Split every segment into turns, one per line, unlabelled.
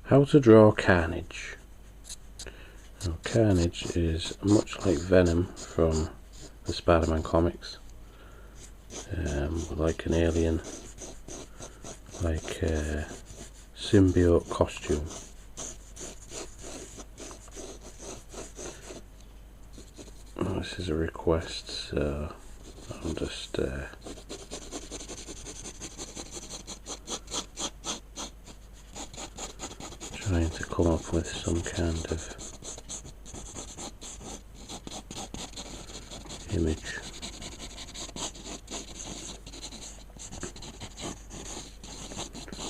How to draw Carnage. Now, Carnage is much like Venom from the Spider-Man comics, like an alien, like a symbiote costume. This is a request, so I'm just trying to come up with some kind of image.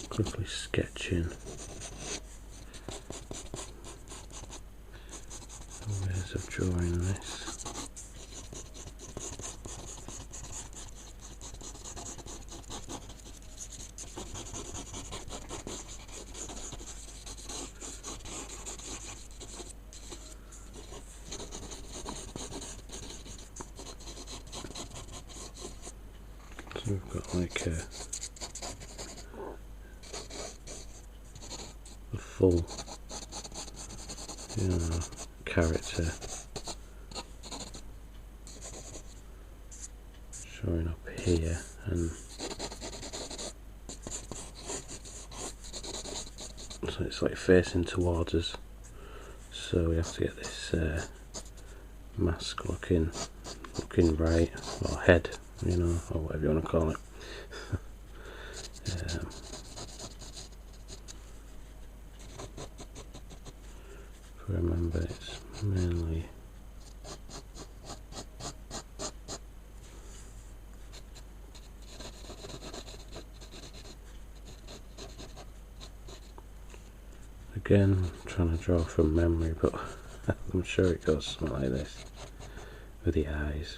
Quickly sketching ways of drawing this. So we've got like a full, character showing up here, and so it's like facing towards us, so we have to get this mask looking right, or head, or whatever you want to call it. If I remember, it's mainly again, I'm trying to draw from memory, but I'm sure it goes something like this with the eyes.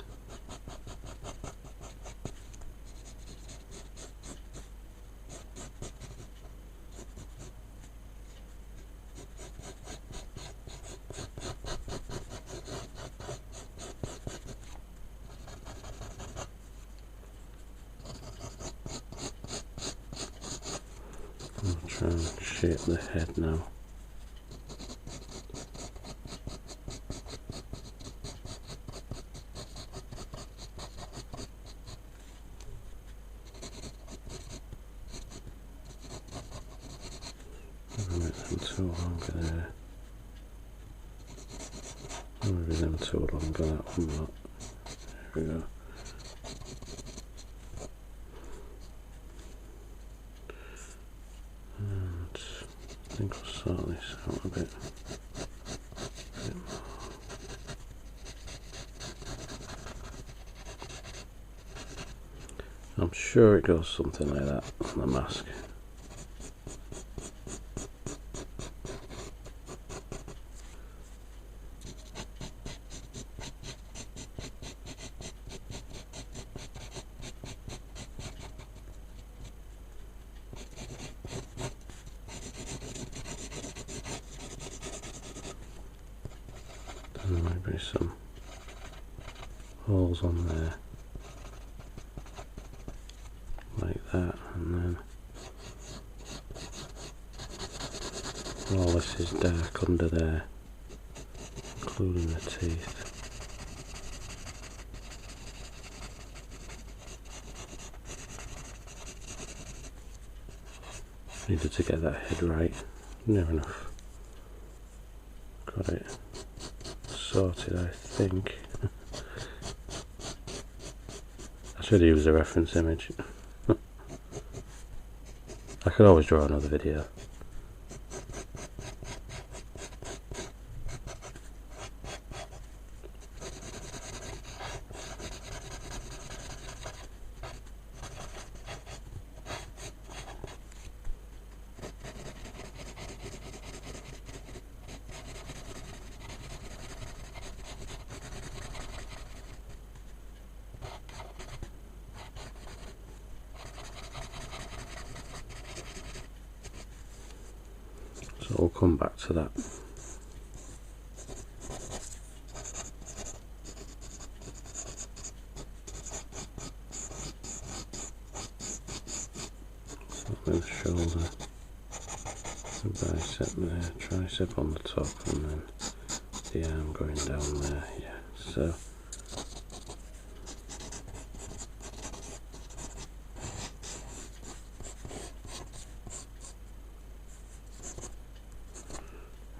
I'll try and shape the head now. Make them too longer there. Maybe them too longer, that one not. There we go. And I think I'll sort this out a bit more. I'm sure it goes something like that on the mask. There might be some holes on there, like that, and then all this is dark under there, including the teeth. Needed to get that head right. Near enough. Got it sorted, I think. I should use a reference image. I could always draw another video. So we'll come back to that. So with shoulder. the bicep there, tricep on the top, and then the arm going down there. Yeah, so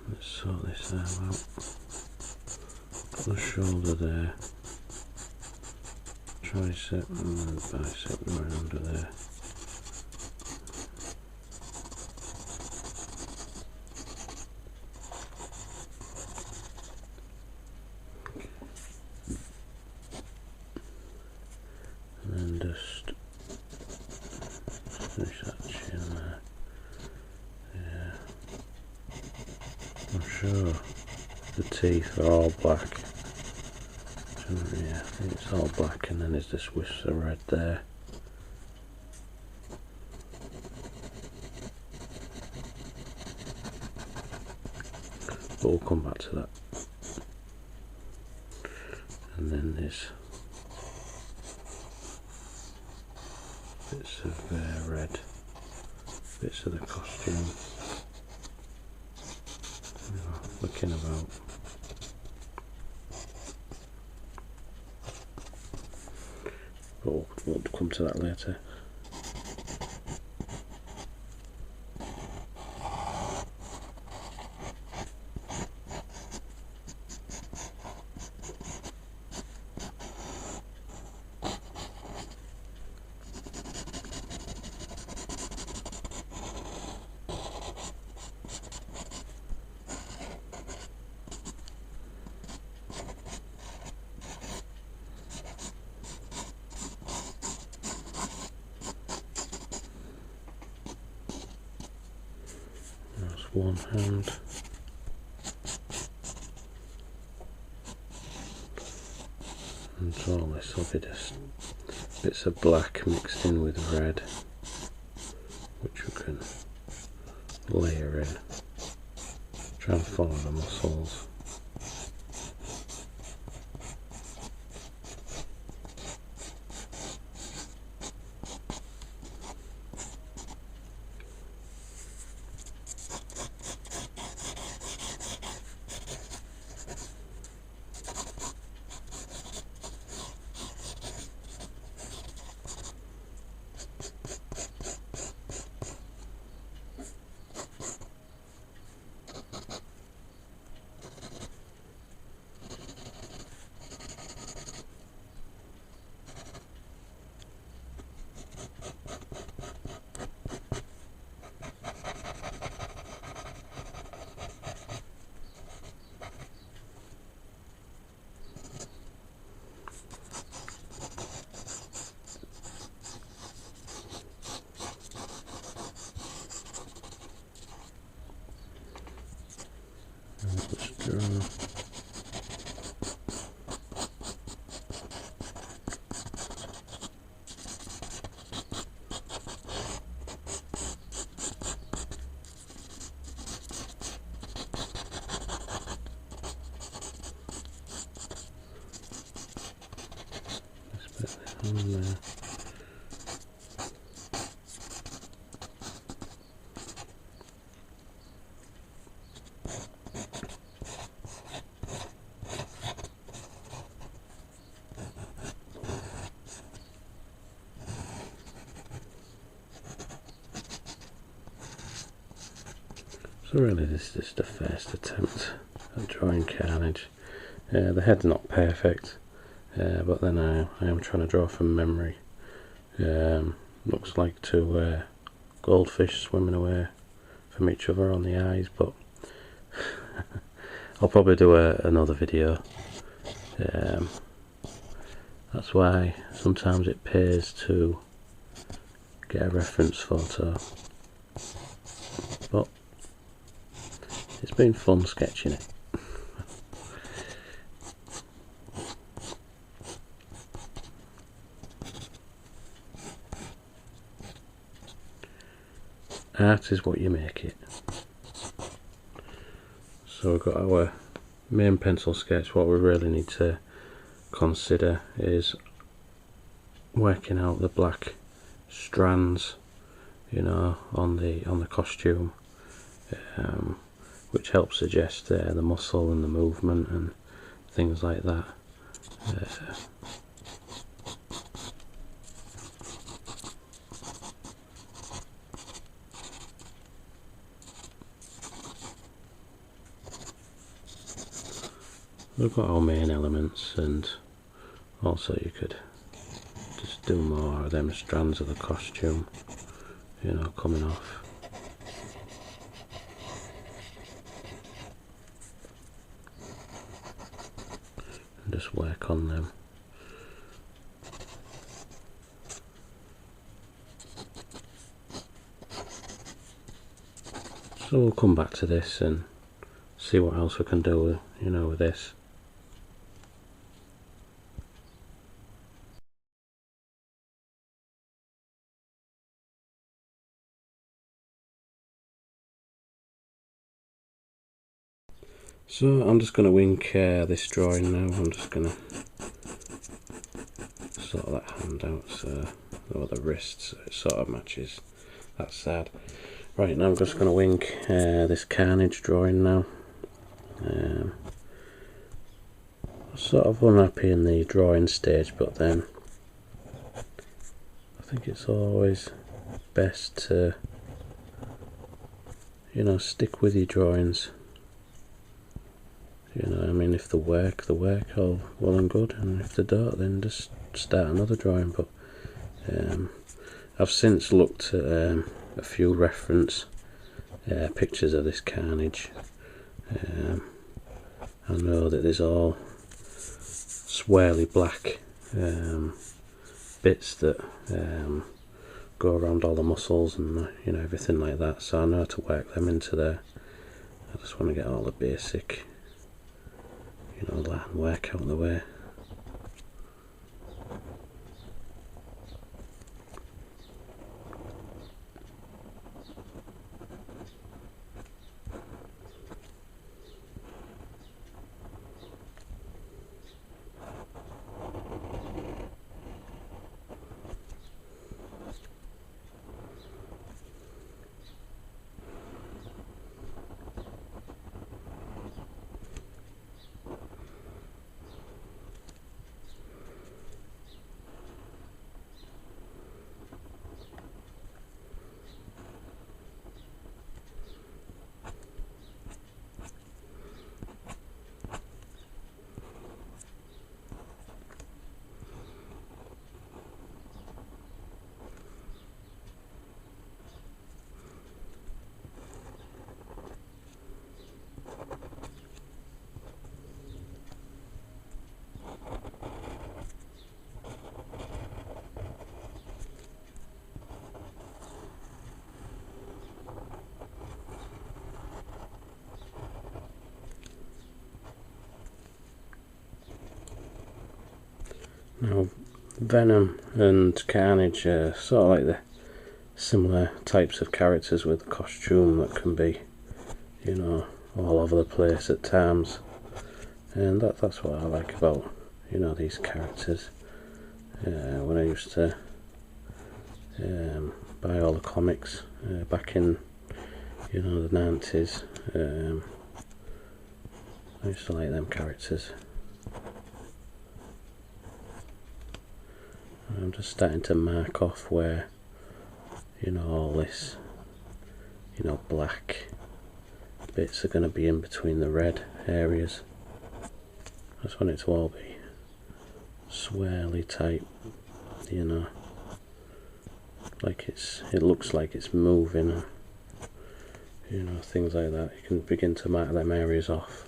let's sort this arm out. Put the shoulder there, tricep, and then bicep going under there. And then just finish that chin there. Yeah, I'm sure the teeth are all black. Yeah, I think it's all black, and then there's this wisp of red there. But we'll come back to that. And then there's bits of red, bits of the costume. Looking about. But we'll come to that later. One hand, and all this will be just bits of black mixed in with red, which we can layer in, try and follow the muscles. On there. So really this is just the first attempt at drawing Carnage. The head's not perfect, but then I am trying to draw from memory. Looks like two goldfish swimming away from each other on the eyes, but I'll probably do another video. That's why sometimes it pays to get a reference photo, but it's been fun sketching it. Art is what you make it. So we've got our main pencil sketch. What we really need to consider is working out the black strands, you know, on the costume. which helps suggest the muscle and the movement and things like that. We've got our main elements, and also you could just do more of them strands of the costume, you know, coming off. And just work on them. So we'll come back to this and see what else we can do with, you know, with this. So I'm just going to wink this drawing now. I'm just going to sort that hand out, so, or the wrist, so it sort of matches that side. Right, now I'm just going to wink this Carnage drawing now. I'm sort of unhappy in the drawing stage, but then I think it's always best to, you know, stick with your drawings. You know, I mean, if they work, all well and good, and if they don't, then just start another drawing. But I've since looked at a few reference pictures of this Carnage. I know that there's all swirly black bits that go around all the muscles and you know, everything like that, so I know how to work them into there. I just want to get all the basic, you know, Latin work out of the way. Now, Venom and Carnage are sort of like the similar types of characters with a costume that can be, you know, all over the place at times, and that's what I like about, you know, these characters. When I used to buy all the comics back in, you know, the 90s, I used to like them characters. I'm just starting to mark off where, you know, all this, you know, black bits are going to be in between the red areas. I just want it to all be swirly type, you know, like it looks like it's moving, you know, things like that. You can begin to mark them areas off.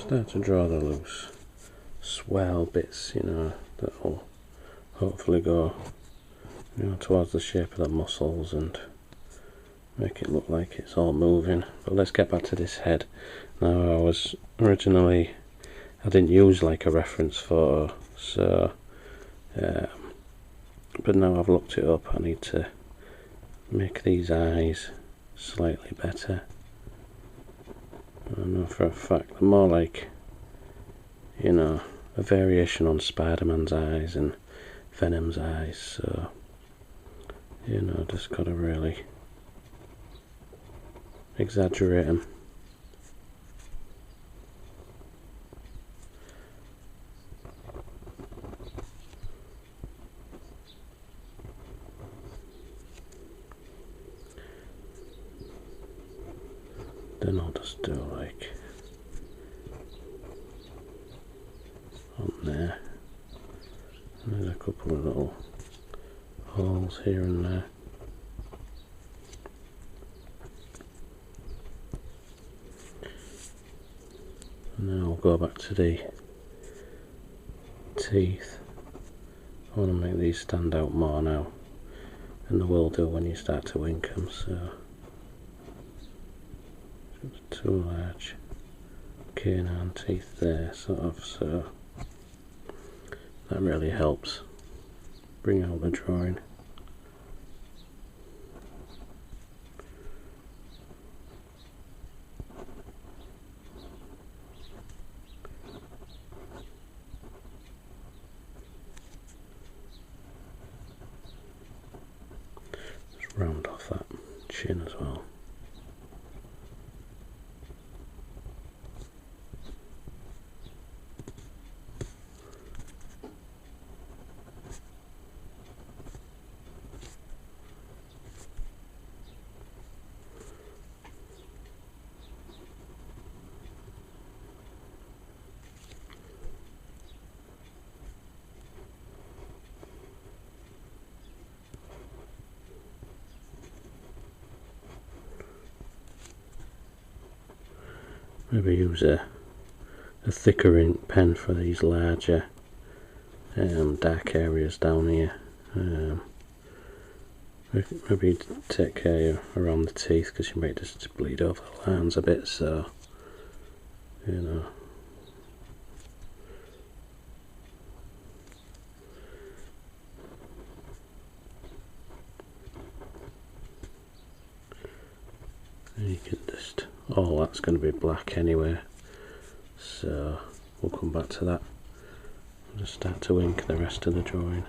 start to draw the loose swell bits, you know, that'll hopefully go, you know, towards the shape of the muscles and make it look like it's all moving. But let's get back to this head. Now, I was originally, I didn't use like a reference photo, so but now I've looked it up, I need to make these eyes slightly better. I know for a fact they're more like, you know, a variation on Spider-Man's eyes and Venom's eyes, so, you know, just gotta really exaggerate them. Then I'll just do like on there, and there's a couple of little holes here and there. And then I'll go back to the teeth. I want to make these stand out more now, and they will do when you start to wink them, so too large canine teeth there, sort of, so that really helps bring out the drawing. Just round off that chin as well. Maybe use a thicker ink pen for these larger dark areas down here. Maybe take care around the teeth, because you might just bleed over the lines a bit, so, you know. And you can just, all that's going to be black anyway, so we'll come back to that. I'll just start to ink the rest of the drawing.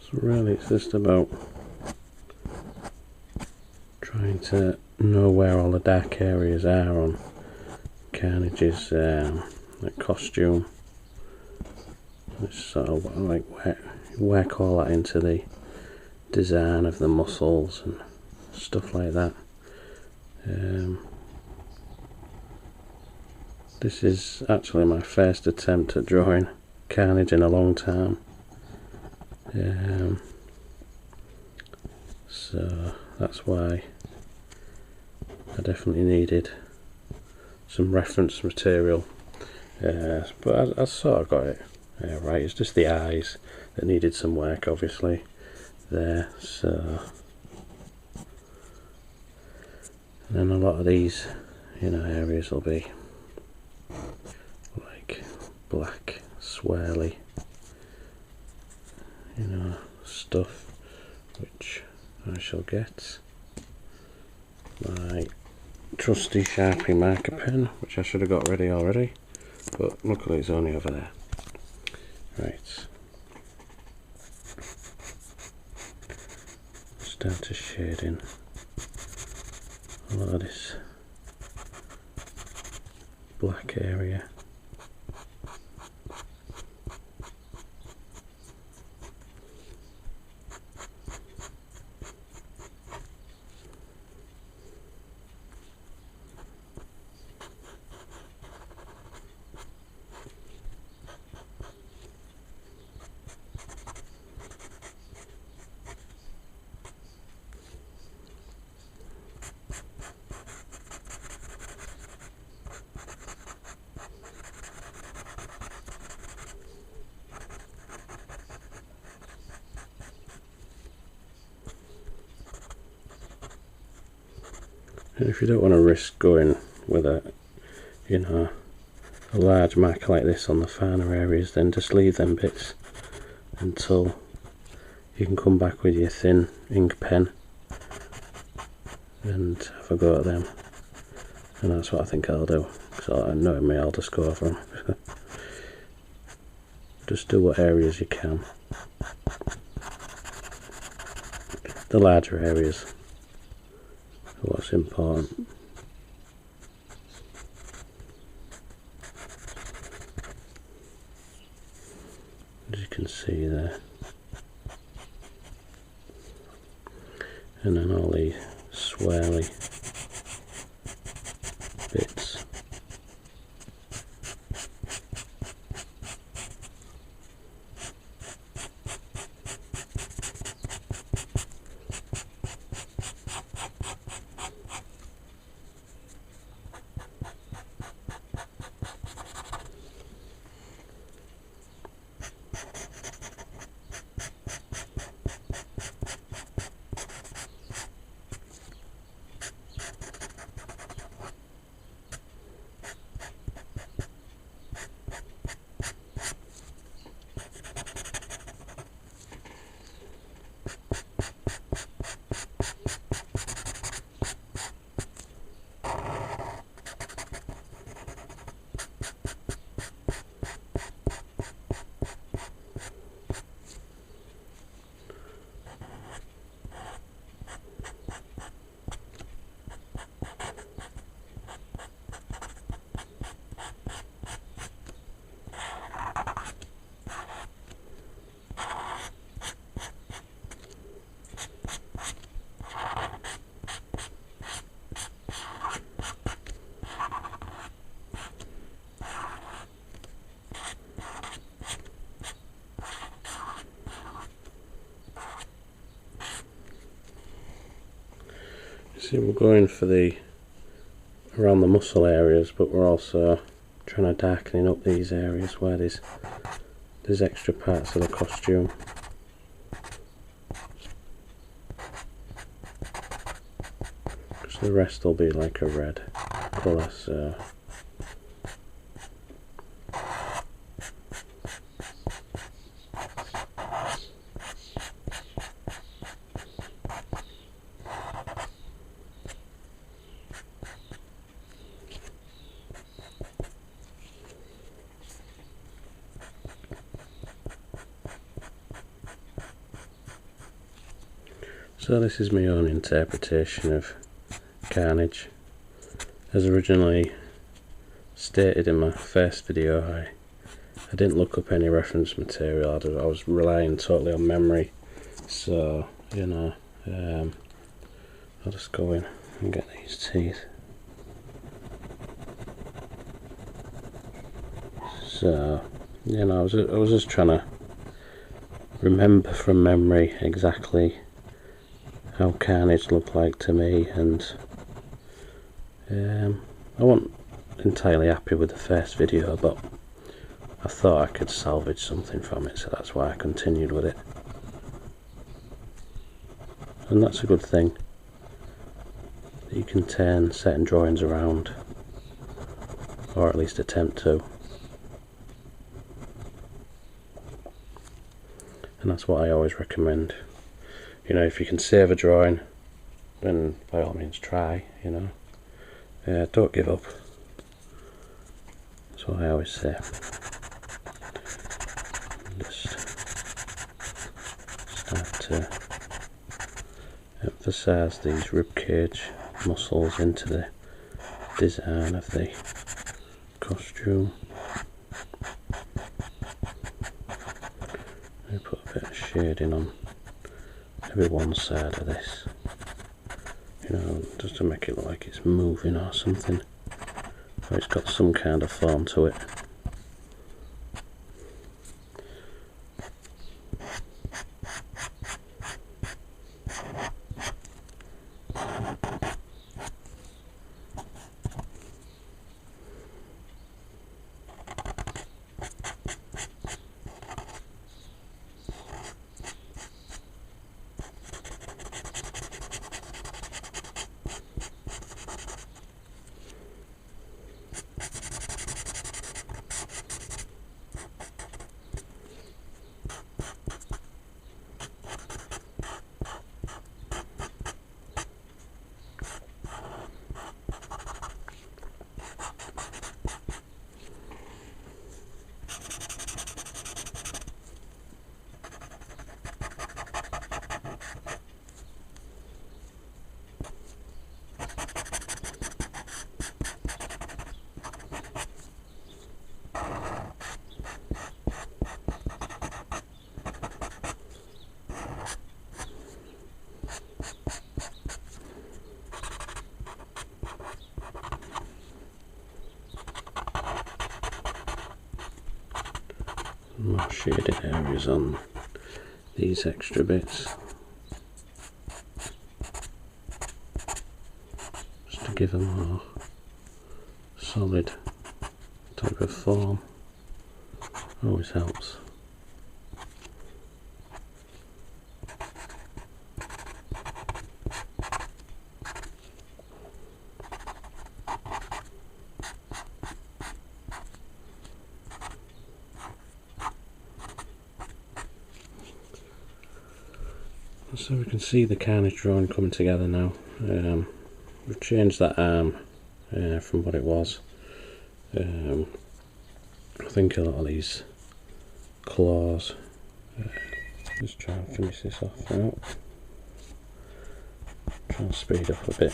So really it's just about trying to know where all the dark areas are on Carnage's costume. It's sort of like where, work all that into the design of the muscles and stuff like that. This is actually my first attempt at drawing Carnage in a long time, so that's why I definitely needed some reference material, but I sort of got it right. It's just the eyes that needed some work, obviously, there. So, and then a lot of these, areas will be like black, swirly, stuff, which I shall get my trusty Sharpie marker pen, which I should have got ready already, but luckily it's only over there. Right, start to shade in a lot of this black area. And if you don't want to risk going with a large marker like this on the finer areas, then just leave them bits until you can come back with your thin ink pen and have a go at them. And that's what I think I'll do, so knowing me, I'll just go over them. Just do what areas you can. The larger areas are what's important. As you can see there. And then all the swirly bits. See, we're going for around the muscle areas, but we're also trying to darken up these areas where there's extra parts of the costume. Because the rest will be like a red colour, so So this is my own interpretation of Carnage. As originally stated in my first video, I didn't look up any reference material. I was relying totally on memory. So, you know, I'll just go in and get these teeth. So, you know, I was just trying to remember from memory exactly how Carnage looked like to me, and I wasn't entirely happy with the first video, but I thought I could salvage something from it, so that's why I continued with it. And that's a good thing, that you can turn certain drawings around, or at least attempt to. And that's what I always recommend. You know, if you can save a drawing, then by all means try, you know. Don't give up. That's what I always say. Just start to emphasize these ribcage muscles into the design of the costume. I put a bit of shading on maybe one side of this, you know, just to make it look like it's moving or something, or it's got some kind of form to it. More shaded areas on these extra bits, just to give them a more solid type of form. Always helps. So we can see the Carnage drawing coming together now. We've changed that arm from what it was. I think a lot of these claws. Just try and finish this off now. Try and speed up a bit.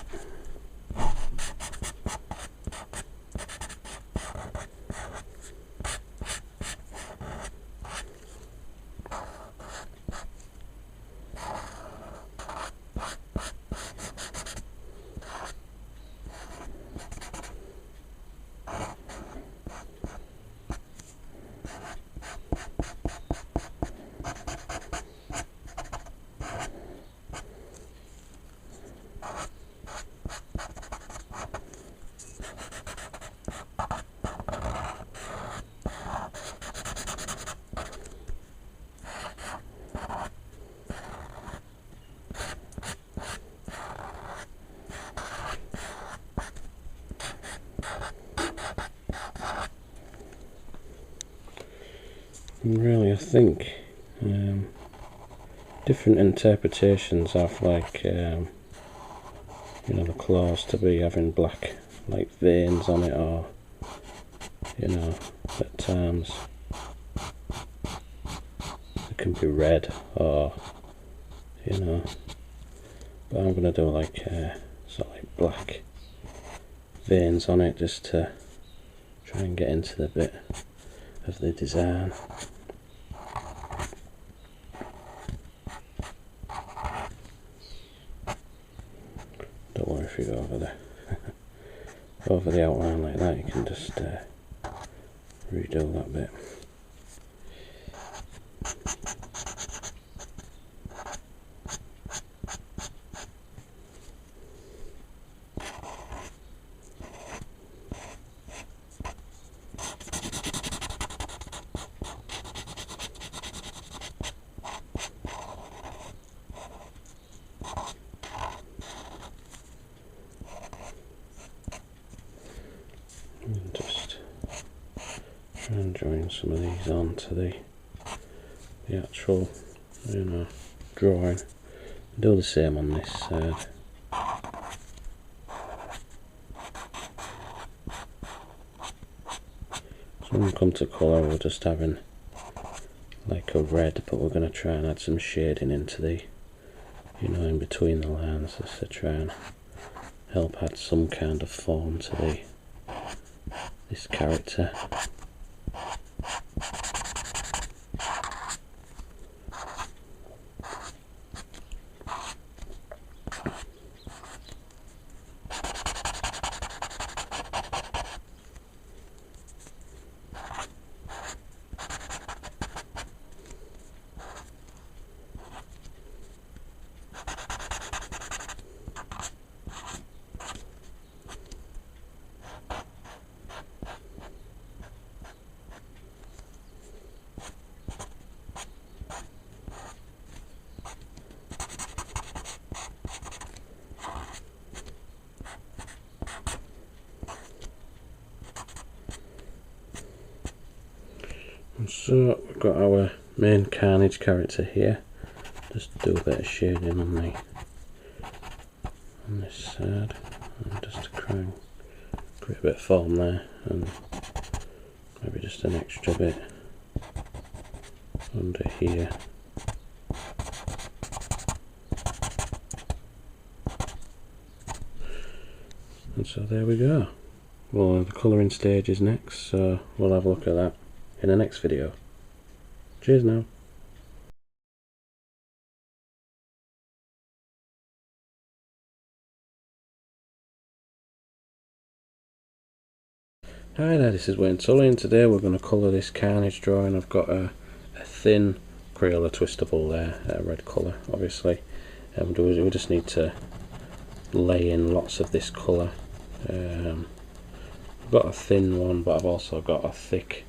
And really, I think different interpretations of, like, you know, the claws to be having black, like, veins on it, or, you know, at times it can be red, or, you know, but I'm going to do like sort of like black veins on it, just to try and get into the bit of the design. Don't worry if you go over the outline like that, you can just redo that bit. And just try and join some of these onto the actual, drawing. Do the same on this side. So when we come to colour, we're just having like a red, but we're going to try and add some shading into the, in between the lines, just to try and help add some kind of form to this character. So we've got our main Carnage character here. Just do a bit of shading on this side, and just to try and create a bit of form there, and maybe just an extra bit under here. And so there we go. Well, the colouring stage is next, so we'll have a look at that in the next video. Cheers now. Hi there, this is Tully, and today we're going to colour this Carnage drawing. I've got a thin Crayola twistable there, a red colour obviously, and we just need to lay in lots of this colour. I've got a thin one, but I've also got a thick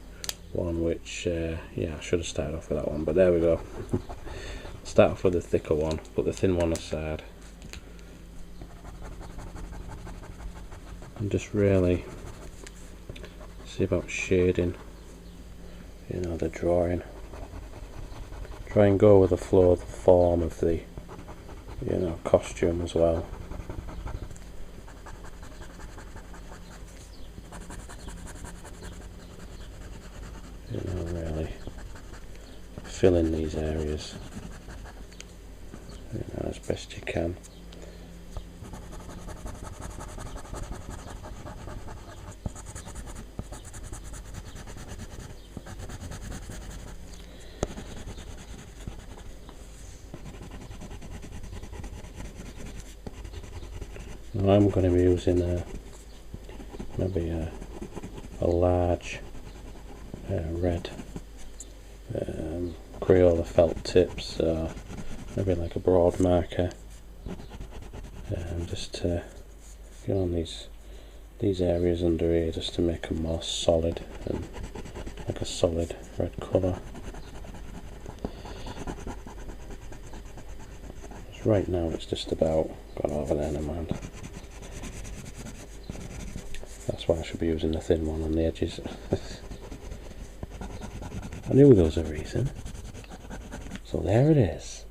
one, which yeah, I should have started off with that one, but there we go. Start off with the thicker one, put the thin one aside, and just really see about shading, the drawing. Try and go with the flow of the form of the, costume as well. Really fill in these areas, as best you can. Now I'm going to be using maybe a large red Crayola felt tips, so maybe like a broad marker, just to get on these areas under here, just to make them more solid and like a solid red colour. Right now it's just about gone over there, never mind. That's why I should be using the thin one on the edges. I knew there was a reason. So there it is.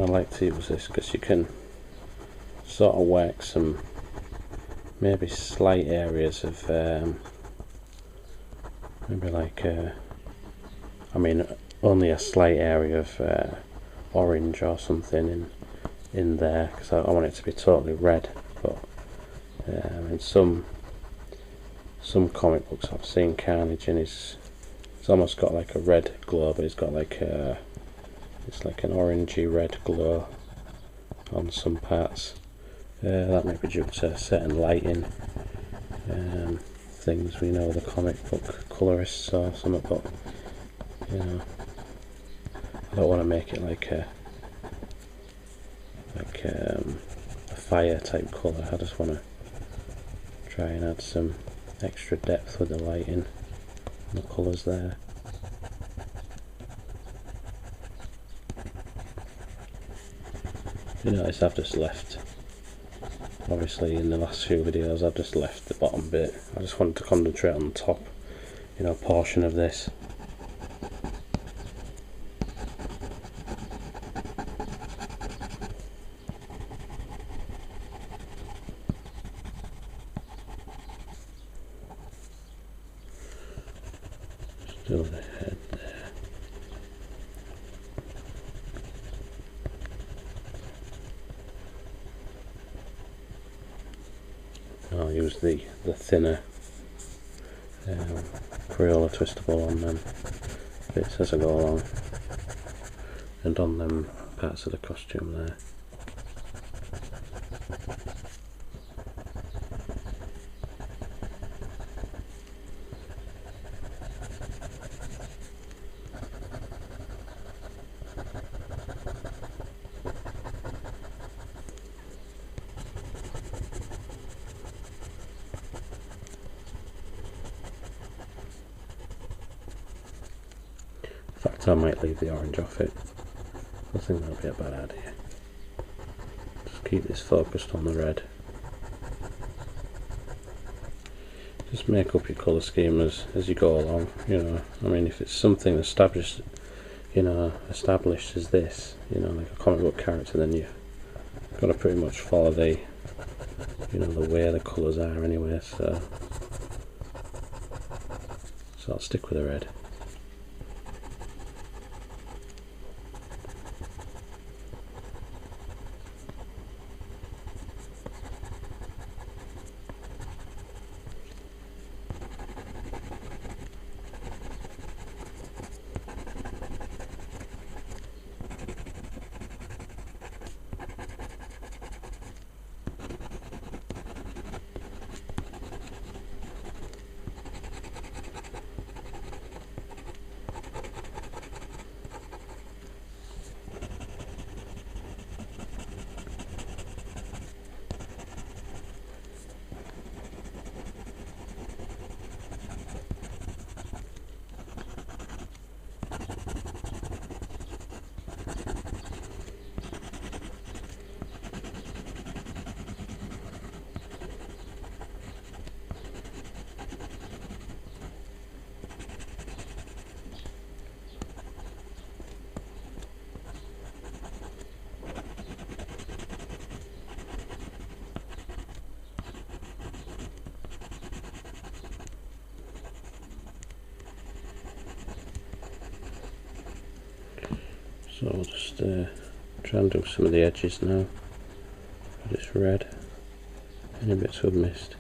I like to use this because you can sort of work some maybe slight areas of maybe like I mean only a slight area of orange or something in there, because I want it to be totally red. But in some comic books I've seen Carnage, and it's almost got like a red glow, but it's got like it's like an orangey red glow on some parts. That may be due to certain lighting things, we know, the comic book colorists or something, but you know, I don't want to make it like a fire type colour. I just want to try and add some extra depth with the lighting and the colours there. You notice I've just left, obviously in the last few videos I've just left the bottom bit. I just wanted to concentrate on the top, you know, portion of this. Still the head there. I'll use the thinner Crayola twistable on them bits as I go along, and on them parts of the costume there. In fact, I might leave the orange off it. I think that'll be a bad idea. Just keep this focused on the red. Just make up your colour scheme as you go along, you know. I mean, if it's something established, you know, established as this, you know, like a comic book character, then you've got to pretty much follow the, you know, the way the colours are anyway, so I'll stick with the red. So I'll just try and do some of the edges now. Just red, any bits we've missed.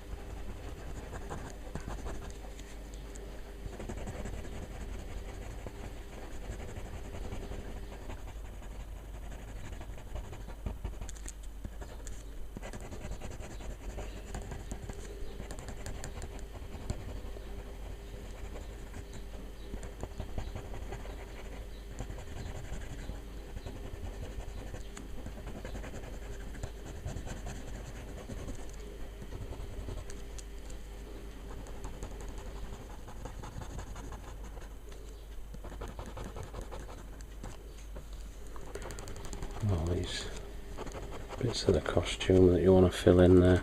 All these bits of the costume that you want to fill in there.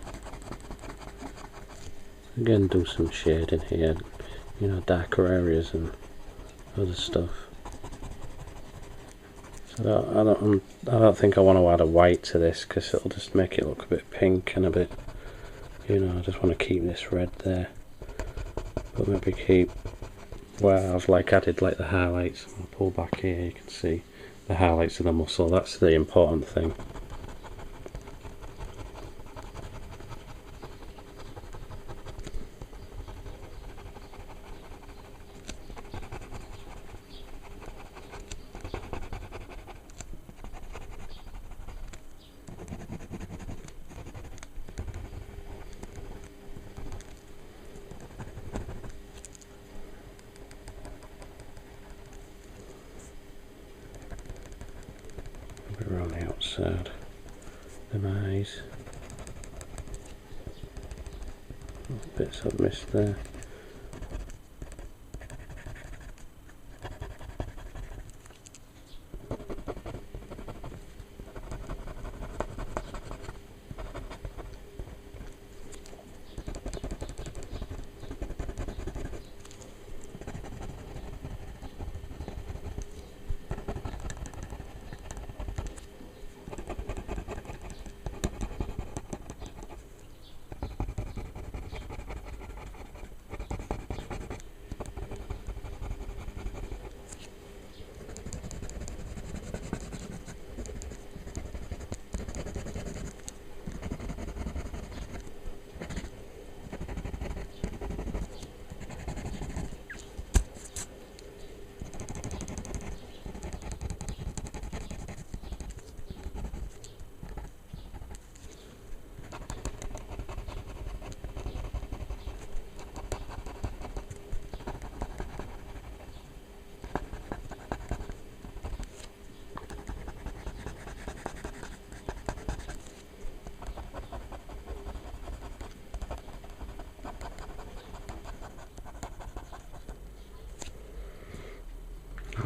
Again, do some shading here, you know, darker areas and other stuff. I don't think I want to add a white to this because it'll just make it look a bit pink and a bit, you know, I just want to keep this red there, but maybe keep where I've like added like the highlights. I'll pull back here, you can see the highlights of the muscle. That's the important thing. Around the outside, them eyes, bits I've missed there.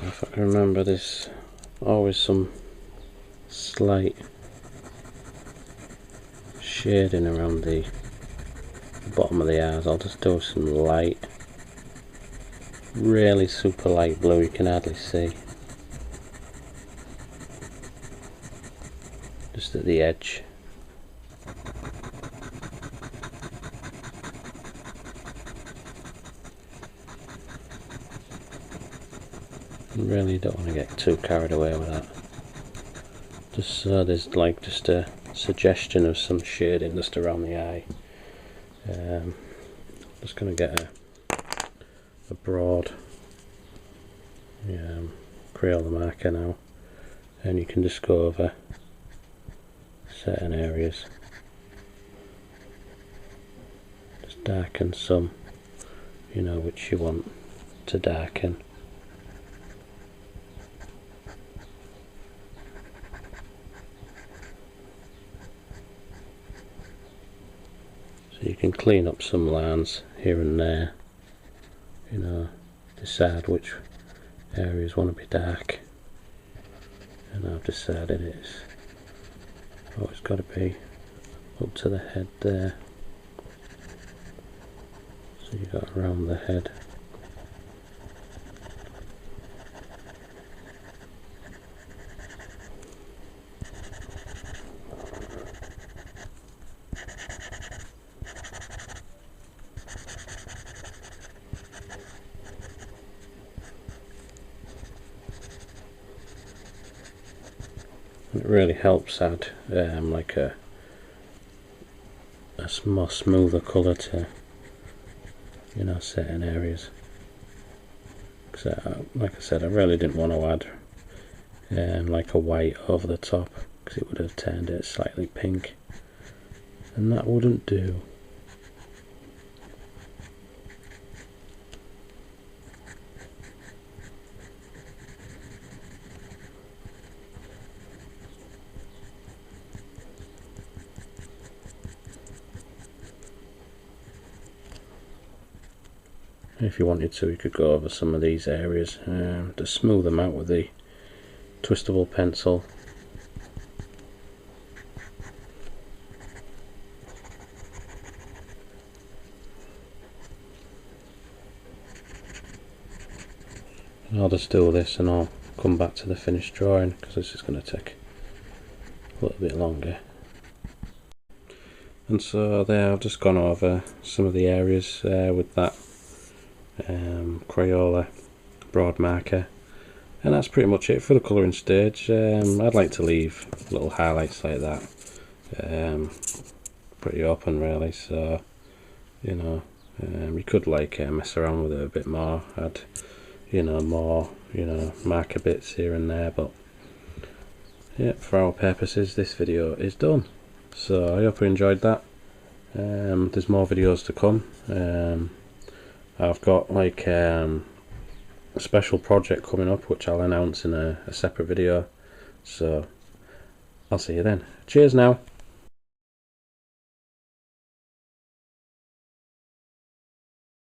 If I can remember, there's always some slight shading around the bottom of the eyes. I'll just do some light, really super light blue, you can hardly see, just at the edge. Really don't want to get too carried away with that. Just so there's like just a suggestion of some shading just around the eye. Just going to get a broad Crayola marker now, and you can just go over certain areas, just darken some, you know, which you want to darken. So you can clean up some lines here and there, you know, decide which areas want to be dark, and I've decided it's got to be up to the head there, so you got around the head. It really helps add like a more smoother colour to, you know, certain areas. Because like I said, I really didn't want to add like a white over the top, because it would have turned it slightly pink, and that wouldn't do. If you wanted to, you could go over some of these areas to smooth them out with the twistable pencil. And I'll just do this and I'll come back to the finished drawing, because this is going to take a little bit longer. And so there, I've just gone over some of the areas with that Crayola broad marker, and that's pretty much it for the colouring stage. I'd like to leave little highlights like that, pretty open really, so you know, you could like mess around with it a bit more, add more marker bits here and there, but yeah, for our purposes this video is done. So I hope you enjoyed that. There's more videos to come. I've got like a special project coming up which I'll announce in a separate video, so I'll see you then. Cheers now.